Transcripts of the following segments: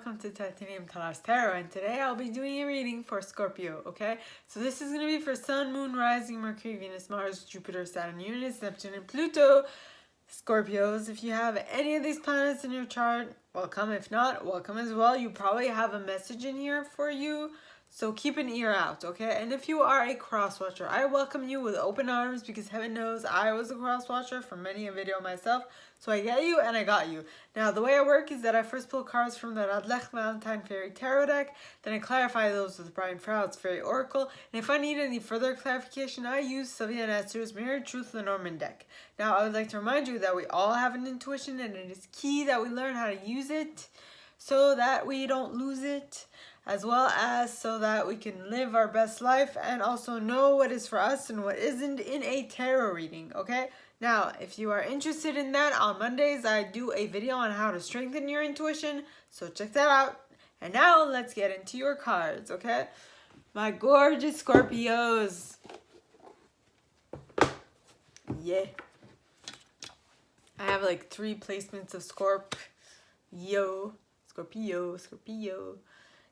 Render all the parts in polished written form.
welcome to Titanium Taras Tarot, and today I'll be doing a reading for Scorpio, okay? So this is going to be for Sun, Moon, Rising, Mercury, Venus, Mars, Jupiter, Saturn, Uranus, Neptune, and Pluto. Scorpios, if you have any of these planets in your chart, welcome. If not, welcome as well. You probably have a message in here for you, so keep an ear out, okay? And if you are a cross-watcher, I welcome you with open arms because heaven knows I was a cross-watcher for many a video myself. So I get you and I got you. Now the way I work is that I first pull cards from the Radlech Valentine Fairy Tarot deck, then I clarify those with Brian Froud's Fairy Oracle, and if I need any further clarification, I use Sylvia Nestor's Mirror Truth Lenormand deck. Now I would like to remind you that we all have an intuition and it is key that we learn how to use it so that we don't lose it, as well as so that we can live our best life and also know what is for us and what isn't in a tarot reading, okay? Now, if you are interested in that, on Mondays I do a video on how to strengthen your intuition, so check that out. And now let's get into your cards, okay? My gorgeous Scorpios. Yeah. I have like 3 placements of Scorpio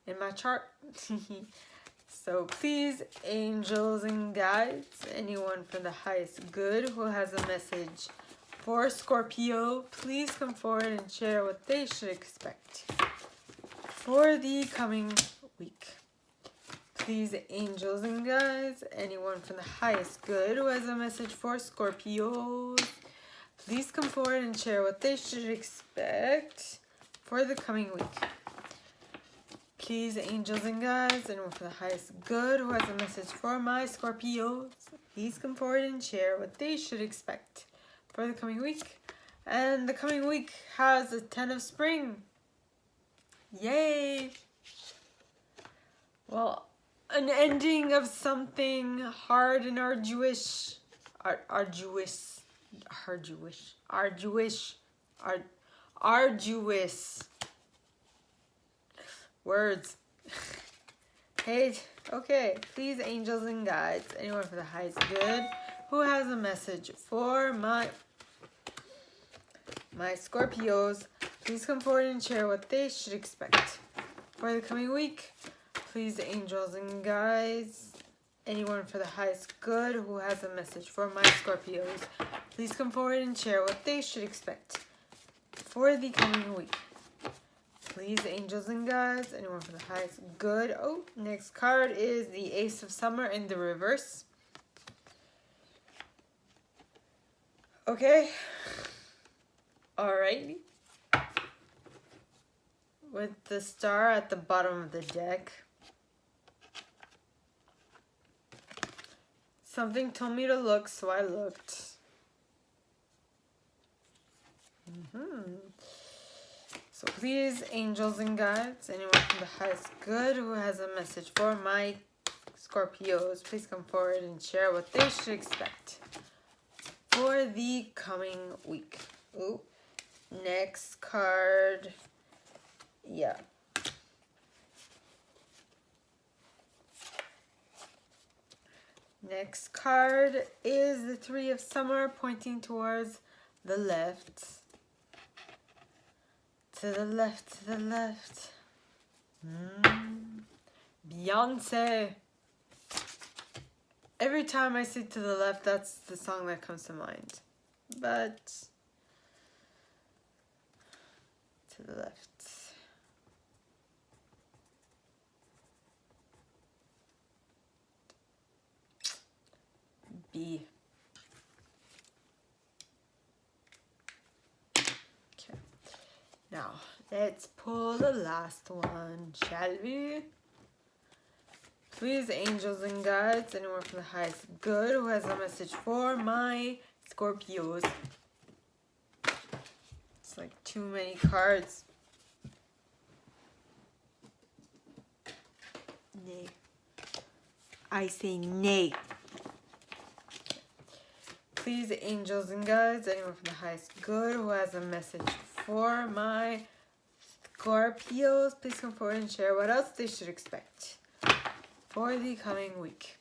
in my chart. So please, angels and guides, anyone from the highest good who has a message for Scorpio, please come forward and share what they should expect for the coming week. Please, angels and guides, anyone from the highest good who has a message for Scorpios, please come forward and share what they should expect for the coming week. Please, angels and guides, anyone for the highest good who has a message for my Scorpios, please come forward and share what they should expect for the coming week. And the coming week has a 10 of spring. Yay! Well, an ending of something hard and arduous. Words. Hey, okay. Please, angels and guides, anyone for the highest good who has a message for my Scorpios, please come forward and share what they should expect for the coming week. Please, angels and guides, anyone for the highest good who has a message for my Scorpios, please come forward and share what they should expect for the coming week. Please, angels and guides, anyone for the highest good. Oh, next card is the Ace of Summer in the reverse. Okay. Alrighty. With the star at the bottom of the deck. Something told me to look, so I looked. So please, angels and guides, anyone from the highest good who has a message for my Scorpios, please come forward and share what they should expect for the coming week. Ooh, next card. Yeah. Next card is the 3 of Summer pointing towards the left. To the left, to the left. Beyonce. Every time I say to the left, that's the song that comes to mind. But to the left. B. Now, let's pull the last one, shall we? Please, angels and guides, anyone from the highest good who has a message for my Scorpios. It's like too many cards. Nay. I say nay. Please, angels and guides, anyone from the highest good who has a message for my Scorpios, please come forward and share what else they should expect for the coming week.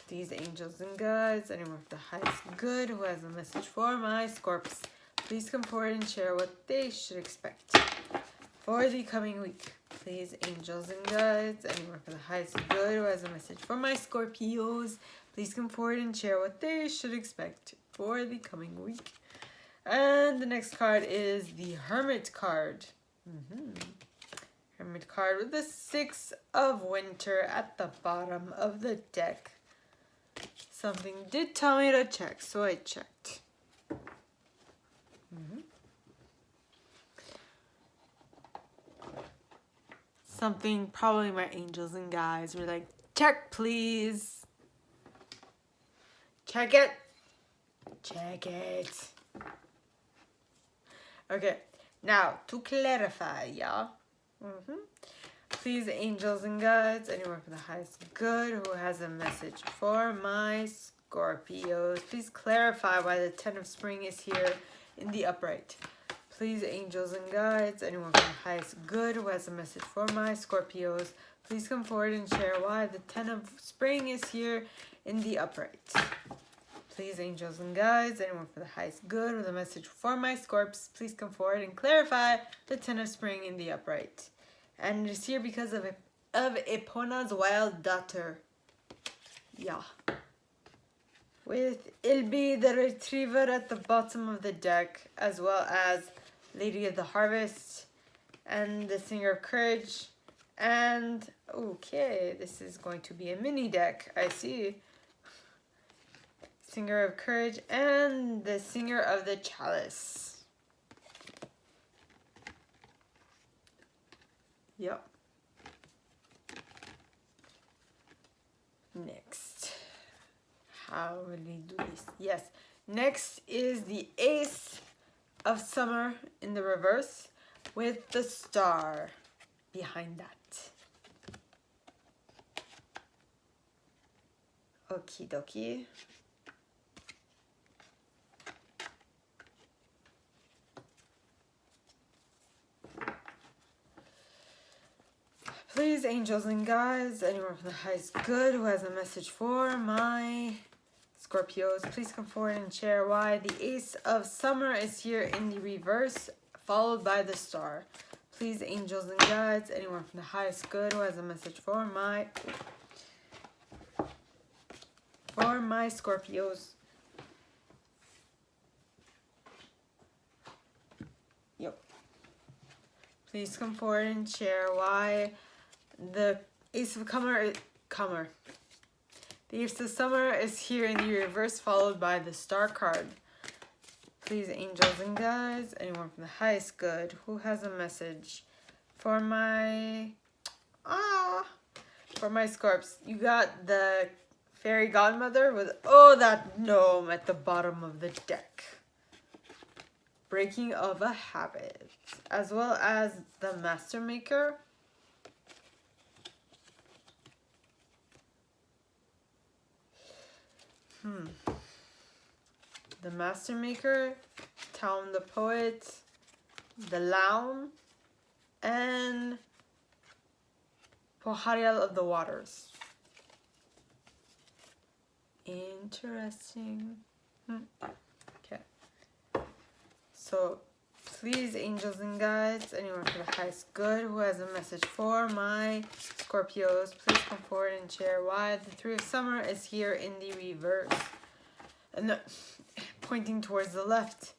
Please, angels and guides, anyone from the highest good who has a message for my Scorps, please come forward and share what they should expect for the coming week. Please, angels and guides, anyone for the highest good who has a message for my Scorpios, please come forward and share what they should expect for the coming week. And the next card is the Hermit card. Hermit card with the 6 of Winter at the bottom of the deck. Something did tell me to check, so I checked. Something, probably my angels and guides were like, check please. Check it. Check it. Okay, now to clarify, yeah. Please, angels and guides, anyone for the highest good who has a message for my Scorpios, please clarify why the 10 of Spring is here in the upright. Please, angels and guides, anyone for the highest good who has a message for my Scorpios, please come forward and share why the 10 of Spring is here in the upright. Please, angels and guides, anyone for the highest good with a message for my Scorps, please come forward and clarify the 10 of Spring in the upright. And it is here because of Epona's wild daughter. Yeah. With Ilby the Retriever at the bottom of the deck, as well as Lady of the Harvest and the Singer of Courage. And, okay, this is going to be a mini deck, I see. Singer of Courage and the Singer of the Chalice. Yep. Next. How will we do this? Yes. Next is the Ace of Summer in the reverse with the star behind that. Okie dokie. Please, angels and guides, anyone from the highest good who has a message for my Scorpios, please come forward and share why the Ace of Summer is here in the reverse, followed by the star. Please, angels and guides, anyone from the highest good who has a message for my Scorpios. Yep. Please come forward and share why the Ace of The Ace of Summer is here in the reverse, followed by the star card. Please, angels and guides, anyone from the highest good who has a message for my Scorps. You got the Fairy Godmother with that gnome at the bottom of the deck. Breaking of a habit, as well as the Master Maker. The Master Maker, Town the Poet, the Laum, and Pohariel of the Waters. Interesting. Okay. So, please, angels and guides, anyone for the highest good who has a message for my Scorpios, please come forward and share why the 3 of Summer is here in the reverse. And pointing towards the left.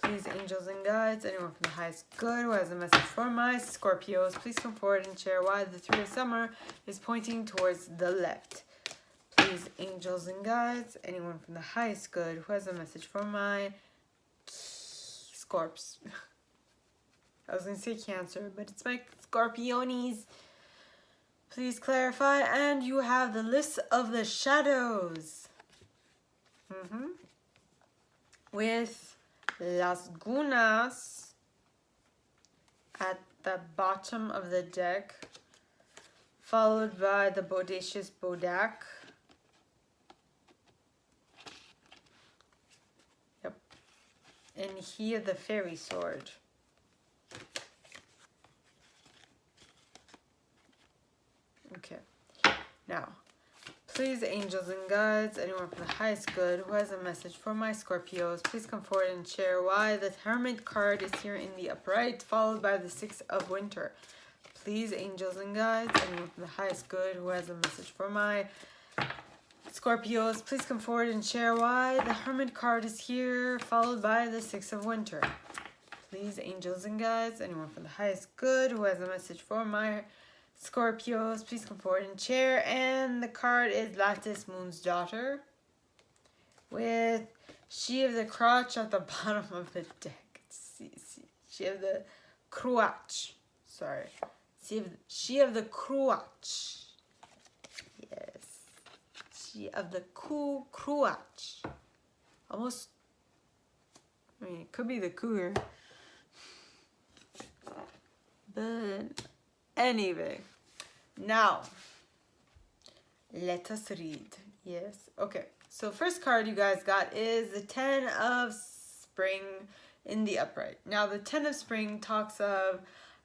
Please, angels and guides, anyone from the highest good who has a message for my Scorpios, please come forward and share why the 3 of Summer is pointing towards the left. Please, angels and guides, anyone from the highest good who has a message for my Scorps. I was going to say Cancer, but it's my Scorpionis. Please clarify. And you have the list of the shadows. With Las Gunas at the bottom of the deck, followed by the Bodacious Bodak. Yep. And here the Fairy Sword. Okay. Now, Please, angels and guides, anyone from the highest good who has a message for my Scorpios, please come forward and share why the Hermit card is here in the upright, followed by the Six of Winter. Please, angels and guides, anyone from the highest good who has a message for my Scorpios, please come forward and share why the Hermit card is here, followed by the Six of Winter. Please, angels and guides, anyone from the highest good who has a message for my Scorpios, please come forward and share. And the card is Lattice Moon's Daughter with She of the Crotch at the bottom of the deck. She of the Crotch. Sorry. She of the Crotch. Yes. She of the Crotch. Almost. I mean, it could be the cougar. But anyway. Now, let us read. Yes. Okay. So first card you guys got is the Ten of Spring in the upright. Now, the Ten of Spring talks of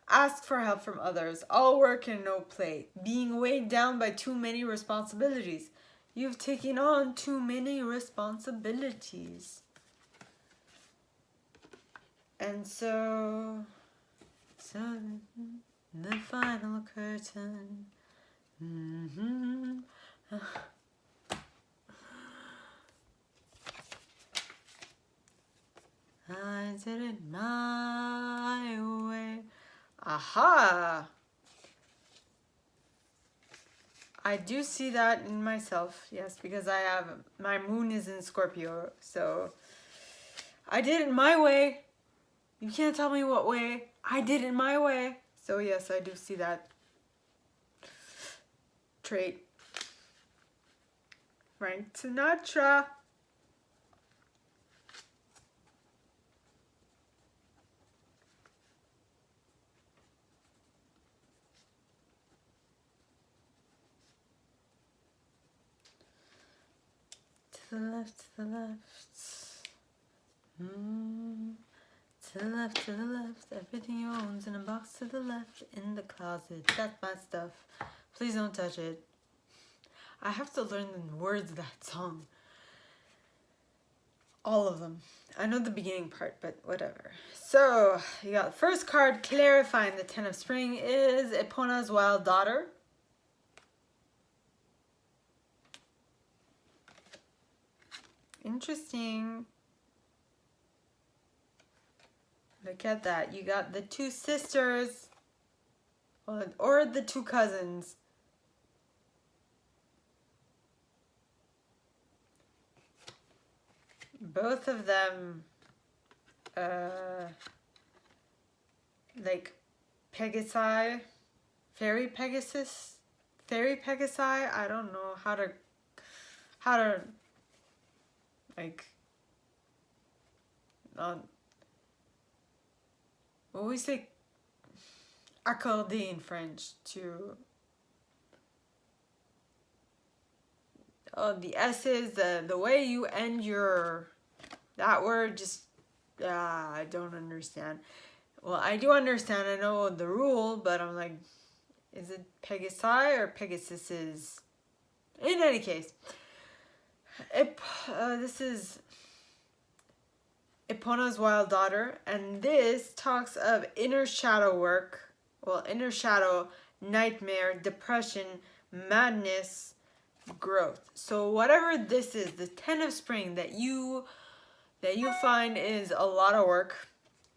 ask for help from others, all work and no play, being weighed down by too many responsibilities. You've taken on too many responsibilities. And so the final curtain. I did it my way. Aha! I do see that in myself, yes, because I have, my moon is in Scorpio, so I did it my way. You can't tell me what way. I did it my way. So yes, I do see that trait. Frank Sinatra. To the left, to the left. To the left, to the left. Everything you own's in a box to the left in the closet. That's my stuff. Please don't touch it. I have to learn the words of that song. All of them. I know the beginning part, but whatever. So, you got the first card clarifying the Ten of Spring is Epona's Wild Daughter. Interesting. Look at that. You got the two sisters or the two cousins. Both of them like Pegasi, Fairy Pegasus, I don't know how to like what we say accorder in French to the S's, the way you end that word just I don't understand. Well, I do understand, I know the rule, but I'm like, is it Pegasi or Pegasus's? In any case, this is Epona's Wild Daughter, and this talks of inner shadow work, inner shadow, nightmare, depression, madness, growth. So whatever this is, the Ten of Spring that you find is a lot of work,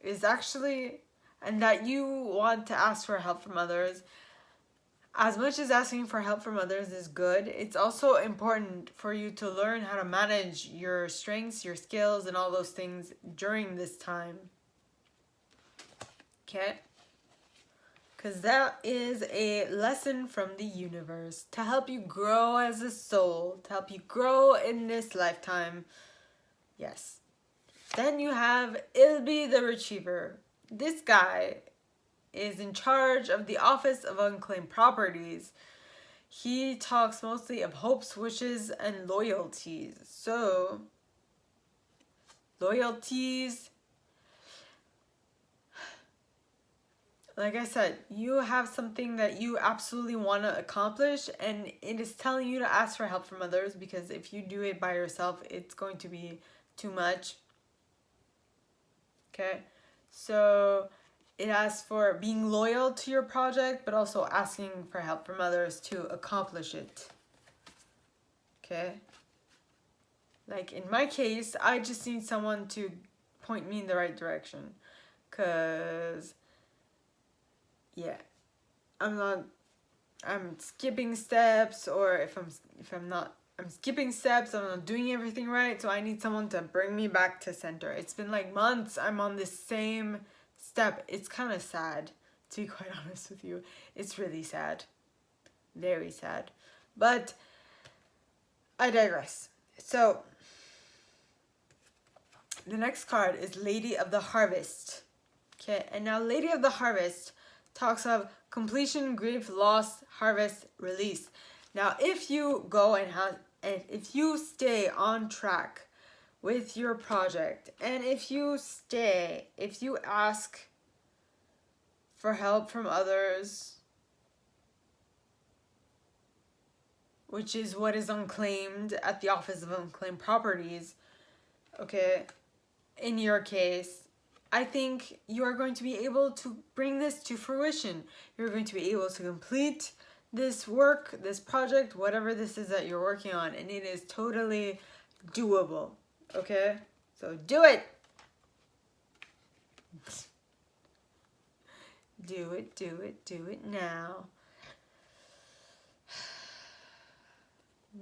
is actually, and that you want to ask for help from others. As much as asking for help from others is good, it's also important for you to learn how to manage your strengths, your skills, and all those things during this time. Okay? Because that is a lesson from the universe to help you grow as a soul, to help you grow in this lifetime. Yes. Then you have Ilby the Retriever. This guy is in charge of the Office of Unclaimed Properties. He talks mostly of hopes, wishes, and loyalties. So, loyalties like I said, you have something that you absolutely want to accomplish, and it is telling you to ask for help from others, because if you do it by yourself, it's going to be too much. Okay, so it asks for being loyal to your project, but also asking for help from others to accomplish it. Okay, like in my case, I just need someone to point me in the right direction, because yeah, I'm skipping steps, or if I'm skipping steps, I'm not doing everything right, so I need someone to bring me back to center. It's been like months I'm on this same step. It's kind of sad, to be quite honest with you. It's really sad. Very sad. But I digress. So the next card is Lady of the Harvest. Okay, and now Lady of the Harvest talks of completion, grief, loss, harvest, release. Now, if you go and if you stay on track with your project, and if you ask for help from others, which is what is unclaimed at the Office of Unclaimed Properties, okay, in your case, I think you are going to be able to bring this to fruition. You're going to be able to complete this work, this project, whatever this is that you're working on, and it is totally doable, okay? So do it! Do it now.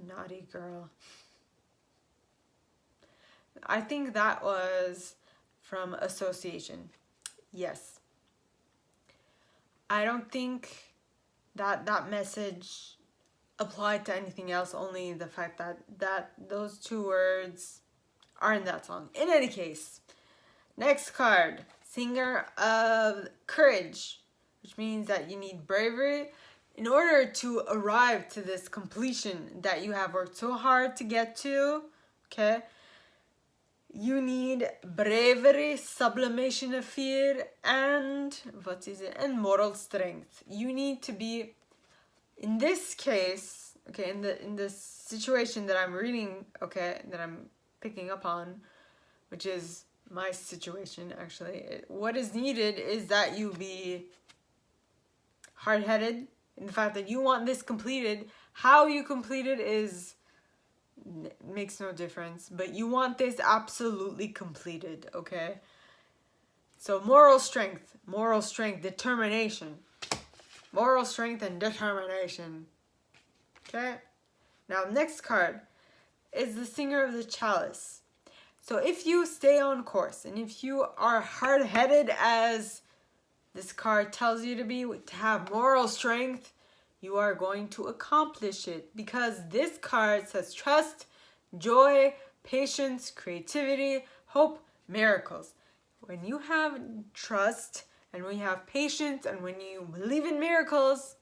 Naughty girl. I think that was from association. Yes. I don't think that message applied to anything else, only the fact that those two words are in that song. In any case, next card, Singer of Courage, which means that you need bravery in order to arrive to this completion that you have worked so hard to get to, okay? You need bravery, sublimation of fear, and and moral strength. You need to be, in this case, okay, in this situation that I'm reading, okay, that I'm picking up on, which is my situation actually. What is needed is that you be hard-headed in the fact that you want this completed. How you complete it makes no difference, but you want this absolutely completed, okay? So moral strength, determination. Moral strength and determination. Okay? Now, next card is the Singer of the Chalice. So if you stay on course, and if you are hard-headed as this card tells you to be, to have moral strength, you are going to accomplish it, because this card says trust, joy, patience, creativity, hope, miracles. When you have trust, and when you have patience, and when you believe in miracles,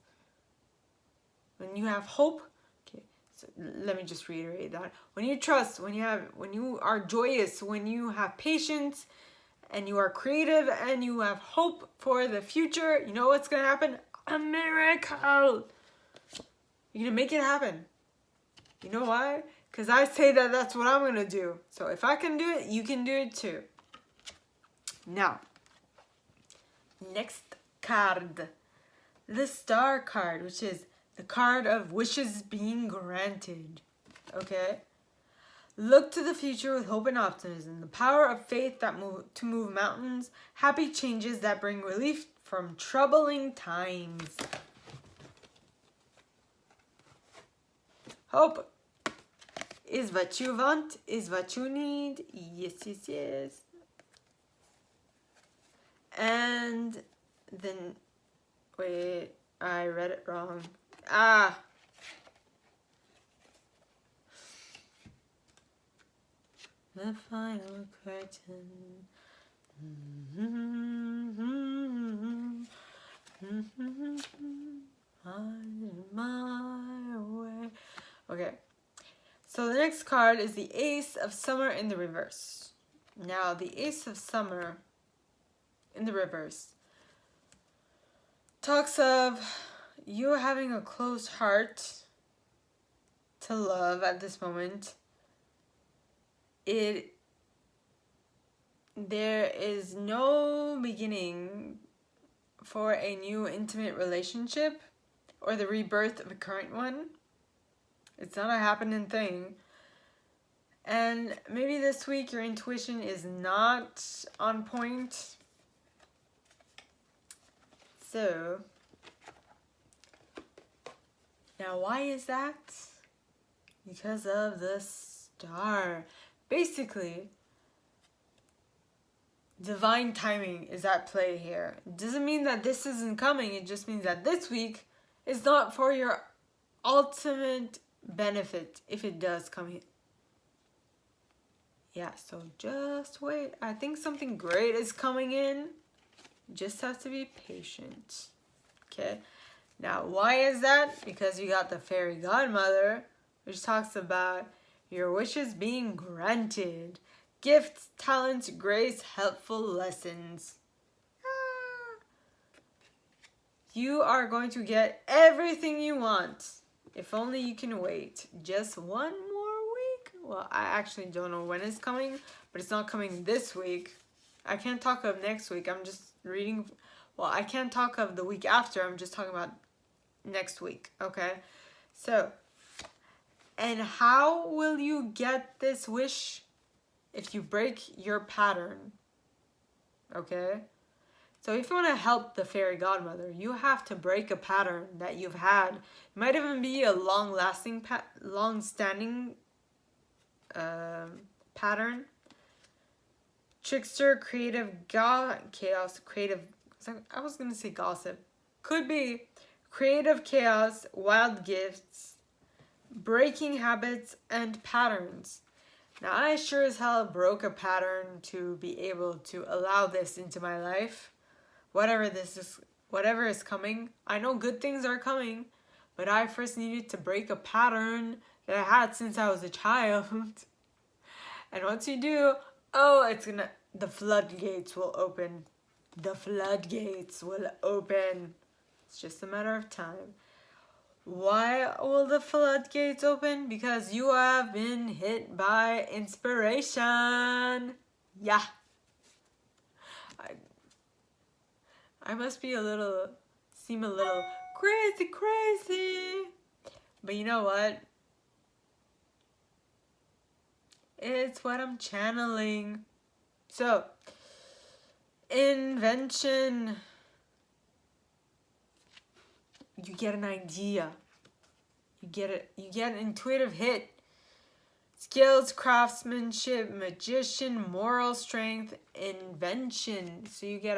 when you have hope, okay, so let me just reiterate that. When you trust, when you are joyous, when you have patience, and you are creative, and you have hope for the future, you know what's going to happen? A miracle! You're going to make it happen. You know why? Because I say that that's what I'm going to do. So if I can do it, you can do it too. Now, next card. The Star card, which is the card of wishes being granted. Okay? Look to the future with hope and optimism. The power of faith to move mountains. Happy changes that bring relief from troubling times. Hope is what you want, is what you need. Yes, yes, yes. And then, wait, I read it wrong. The final curtain. On my way. Okay. So the next card is the Ace of Summer in the reverse. Now, the Ace of Summer in the reverse talks of you having a closed heart to love at this moment. There is no beginning for a new intimate relationship or the rebirth of a current one. It's not a happening thing. And maybe this week your intuition is not on point. So, now why is that? Because of the star. Basically, divine timing is at play here. It doesn't mean that this isn't coming. It just means that this week is not for your ultimate benefit if it does come here. Yeah, so just wait. I think something great is coming in. You just have to be patient. Okay? Now, why is that? Because you got the fairy godmother, which talks about your wishes being granted. Gifts, talents, grace, helpful lessons. You are going to get everything you want. If only you can wait just one more week. Well, I actually don't know when it's coming, but it's not coming this week. I can't talk of next week. I'm just reading. Well, I can't talk of the week after. I'm just talking about next week. Okay? So, and how will you get this wish? If you break your pattern. Okay? So if you want to help the fairy godmother, you have to break a pattern that you've had. It might even be a long-standing pattern. Trickster, creative, chaos, creative. I was going to say gossip. Could be creative chaos, wild gifts, breaking habits, and patterns. Now, I sure as hell broke a pattern to be able to allow this into my life. Whatever is coming. I know good things are coming, but I first needed to break a pattern that I had since I was a child. And once you do, the floodgates will open. The floodgates will open. It's just a matter of time. Why will the floodgates open? Because you have been hit by inspiration. Yeah. I must be seem a little crazy. But you know what? It's what I'm channeling. So, invention. You get an idea. You get an intuitive hit. Skills, craftsmanship, magician, moral strength, invention. So you get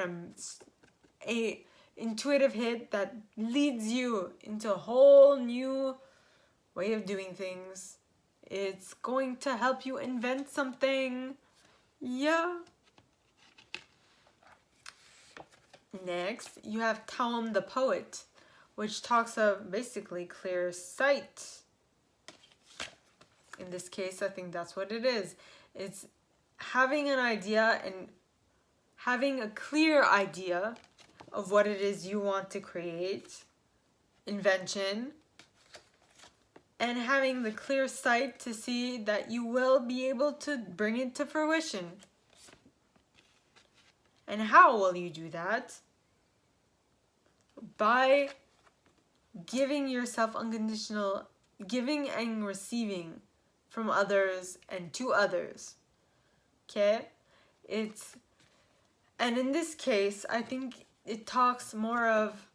a intuitive hit that leads you into a whole new way of doing things. It's going to help you invent something. Yeah. Next, you have Taum the poet, which talks of basically clear sight. In this case, I think that's what it is. It's having an idea and having a clear idea of what it is you want to create, invention, and having the clear sight to see that you will be able to bring it to fruition. And how will you do that? By giving yourself unconditional, giving and receiving from others and to others. Okay? And in this case, I think it talks more of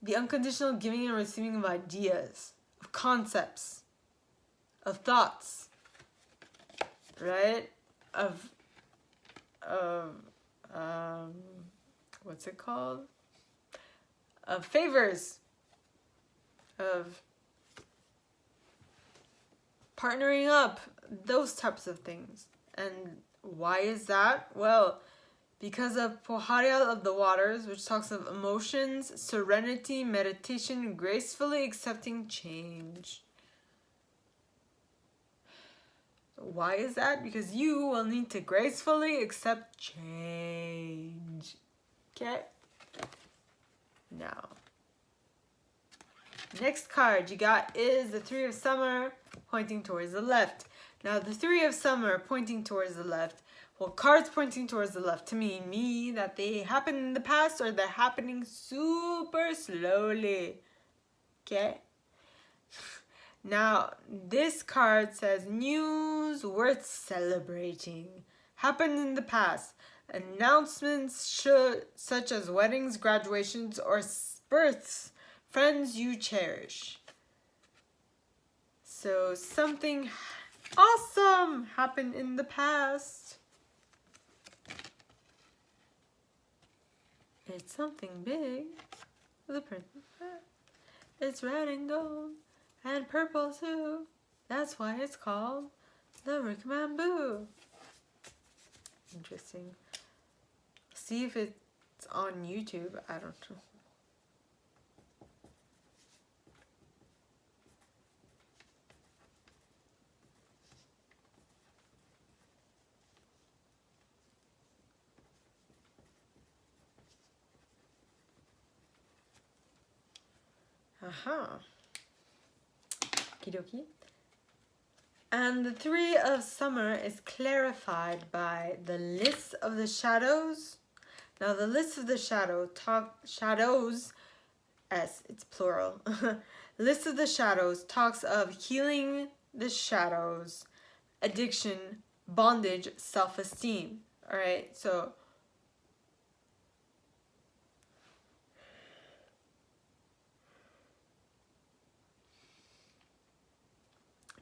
the unconditional giving and receiving of ideas, of concepts, of thoughts, right? What's it called? Of favors, of partnering up, those types of things. And why is that? Well, because of Poharial of the Waters, which talks of emotions, serenity, meditation, gracefully accepting change. Why is that? Because you will need to gracefully accept change. Okay? Now, next card you got is the Three of Summer pointing towards the left. Now, the Three of Summer pointing towards the left, well, cards pointing towards the left to me that they happen in the past or they're happening super slowly. Okay? Now, this card says news worth celebrating. Happened in the past. Announcements such as weddings, graduations, or births. Friends you cherish. So something awesome happened in the past. It's something big. The princess. It's red and gold and purple too. That's why it's called the Rickman-Boo. Interesting. See if it's on YouTube. I don't know. Aha. Okie dokie. And the Three of Summer is clarified by the list of the shadows. Now the list of the shadows, it's plural. List of the shadows talks of healing the shadows, addiction, bondage, self-esteem. All right, so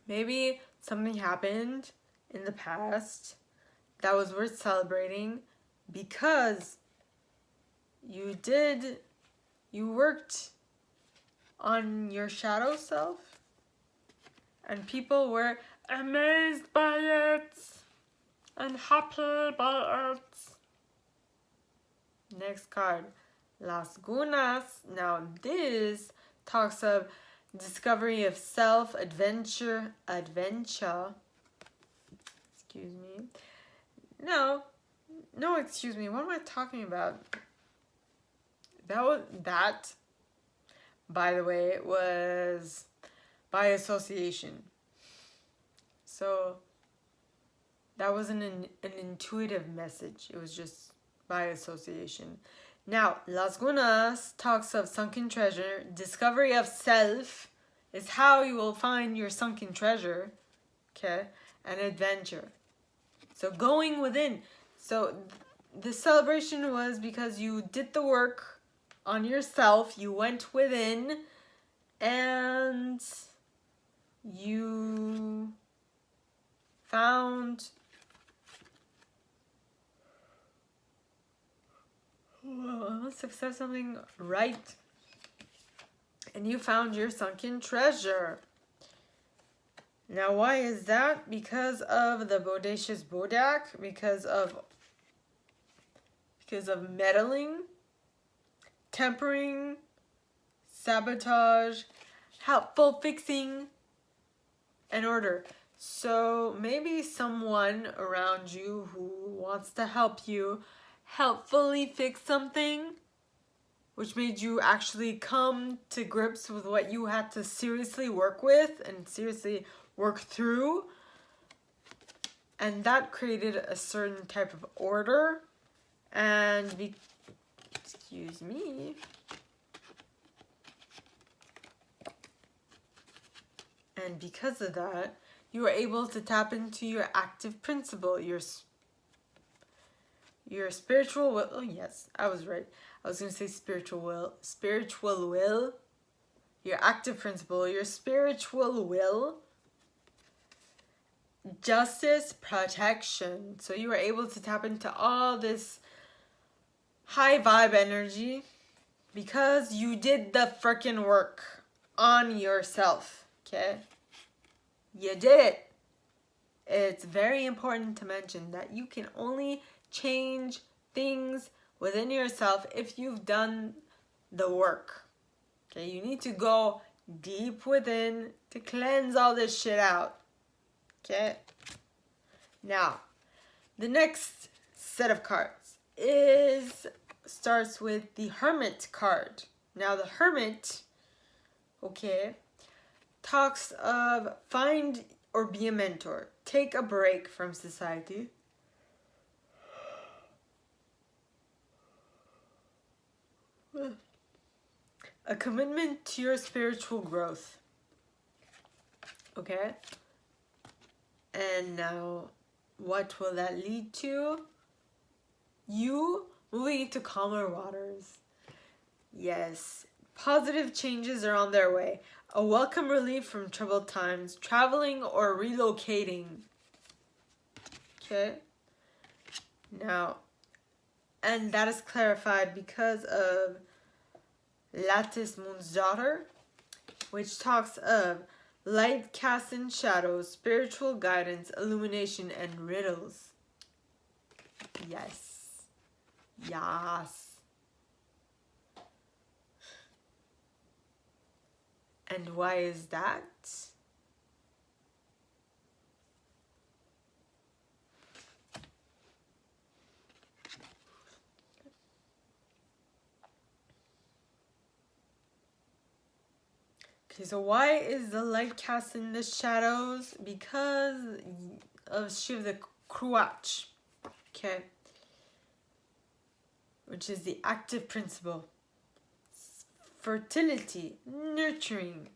maybe something happened in the past that was worth celebrating because you worked on your shadow self and people were amazed by it and happy by it. Next card, Las Gunas. Now this talks of discovery of self, adventure. Excuse me. No, excuse me. What am I talking about? That, by the way, was by association. So that wasn't an intuitive message. It was just by association. Now, Las Gunas talks of sunken treasure. Discovery of self is how you will find your sunken treasure. Okay? And adventure. So going within. So the celebration was because you did the work on yourself. You went within and you found... Whoa, I must have said something right. And you found your sunken treasure. Now, why is that? Because of the bodacious bodak, because of meddling, tempering, sabotage, helpful fixing, and order. So maybe someone around you who wants to help you helpfully fix something, which made you actually come to grips with what you had to seriously work with and seriously work through. And that created a certain type of order. And excuse me. And because of that, you were able to tap into your active principle, your spiritual will. Oh yes, I was right. I was going to say spiritual will. Your active principle, your spiritual will. Justice, protection. So you were able to tap into all this high vibe energy because you did the frickin' work on yourself. Okay? You did it. It's very important to mention that you can only change things within yourself if you've done the work. Okay, you need to go deep within to cleanse all this shit out. Okay, now the next set of cards starts with the Hermit card. Now the Hermit, okay, talks of find or be a mentor. Take a break from society. A commitment to your spiritual growth. Okay? And now, what will that lead to? You moving into calmer waters. Yes, positive changes are on their way. A welcome relief from troubled times, traveling or relocating. Okay? Now, and that is clarified because of Lattice Moon's daughter, which talks of light cast in shadows, spiritual guidance, illumination, and riddles. Yes. Yes. And why is that? Okay, so why is the light cast in the shadows? Because of Shiv the Kruach. Okay. Which is the active principle. Fertility, nurturing.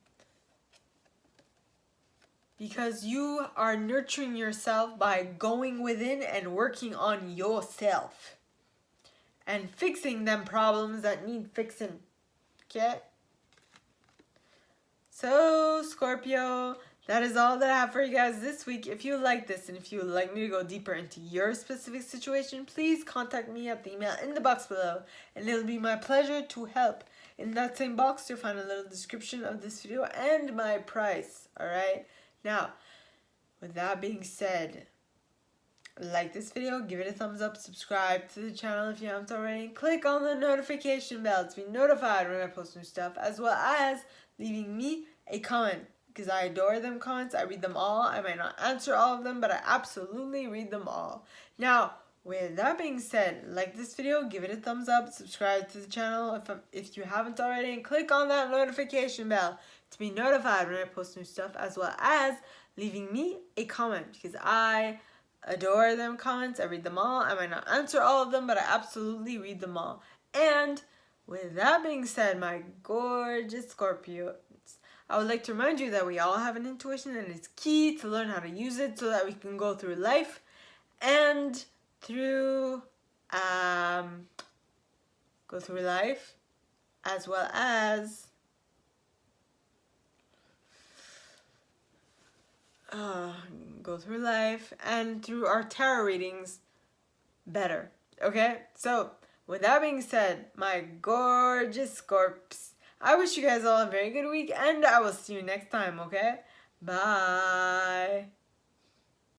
Because you are nurturing yourself by going within and working on yourself. And fixing them problems that need fixing. Okay? So, Scorpio, that is all that I have for you guys this week. If you like this and if you would like me to go deeper into your specific situation, please contact me at the email in the box below. And it'll be my pleasure to help. In that same box, you'll find a little description of this video and my price. Alright? Now, with that being said, like this video, give it a thumbs up, subscribe to the channel if you haven't already, and click on the notification bell to be notified when I post new stuff, as well as leaving me a comment, because I adore them comments. I read them all. I might not answer all of them, but I absolutely read them all. Now, with that being said, like this video, give it a thumbs up, subscribe to the channel if you haven't already, and click on that notification bell to be notified when I post new stuff, as well as leaving me a comment, because I adore them comments. I read them all. I might not answer all of them, but I absolutely read them all. And with that being said, my gorgeous Scorpio, I would like to remind you that we all have an intuition, and it's key to learn how to use it so that we can go through life and through as well as go through life and through our tarot readings better. Okay? So, with that being said, my gorgeous Scorps, I wish you guys all a very good week, and I will see you next time, okay? Bye.